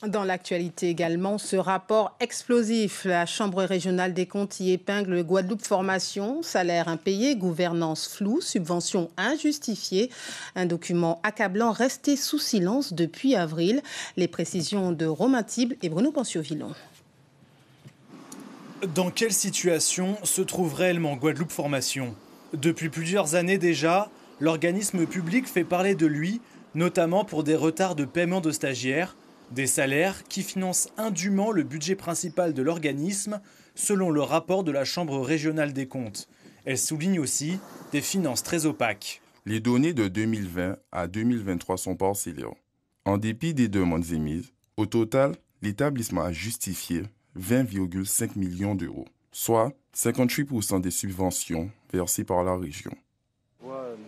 Dans l'actualité également, ce rapport explosif. La Chambre régionale des comptes y épingle Guadeloupe Formation, salaire impayé, gouvernance floue, subventions injustifiées. Un document accablant resté sous silence depuis avril. Les précisions de Romain Tible et Bruno Pencio-Villon. Dans quelle situation se trouve réellement Guadeloupe Formation? Depuis plusieurs années déjà, l'organisme public fait parler de lui, notamment pour des retards de paiement de stagiaires, des salaires qui financent indûment le budget principal de l'organisme, selon le rapport de la Chambre régionale des comptes. Elle souligne aussi des finances très opaques. Les données de 2020 à 2023 sont parcellaires. En dépit des demandes émises, au total, l'établissement a justifié 20,5 millions d'euros, soit 58% des subventions versées par la région.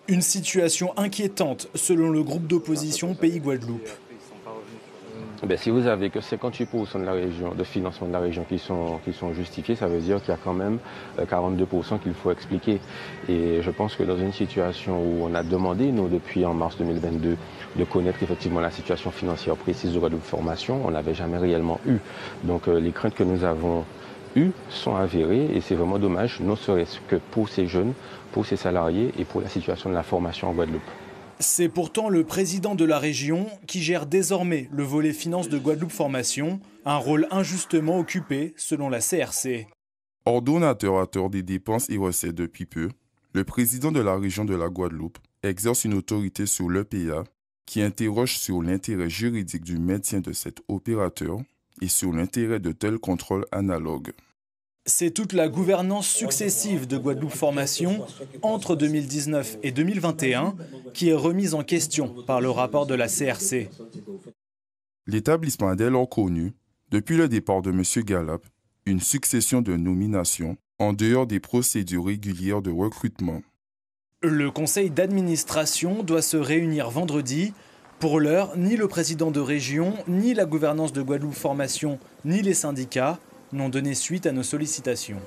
Une situation inquiétante selon le groupe d'opposition Pays Guadeloupe. Si vous avez que 58% de la région, de financement de la région qui sont justifiés, ça veut dire qu'il y a quand même 42% qu'il faut expliquer. Et je pense que dans une situation où on a demandé, nous, depuis en mars 2022, de connaître effectivement la situation financière précise de Guadeloupe Formation, on n'avait jamais réellement eu. Donc les craintes que nous avons eues sont avérées et c'est vraiment dommage, ne serait-ce que pour ces jeunes, pour ces salariés et pour la situation de la formation en Guadeloupe. C'est pourtant le président de la région qui gère désormais le volet finances de Guadeloupe Formation, un rôle injustement occupé selon la CRC. Ordonnateur à tort des dépenses et recettes depuis peu, le président de la région de la Guadeloupe exerce une autorité sur l'EPA qui interroge sur l'intérêt juridique du maintien de cet opérateur et sur l'intérêt de tels contrôles analogues. C'est toute la gouvernance successive de Guadeloupe Formation entre 2019 et 2021 qui est remise en question par le rapport de la CRC. L'établissement a dès lors connu, depuis le départ de M. Galap, une succession de nominations en dehors des procédures régulières de recrutement. Le conseil d'administration doit se réunir vendredi. Pour l'heure, ni le président de région, ni la gouvernance de Guadeloupe Formation, ni les syndicats n'ont donné suite à nos sollicitations.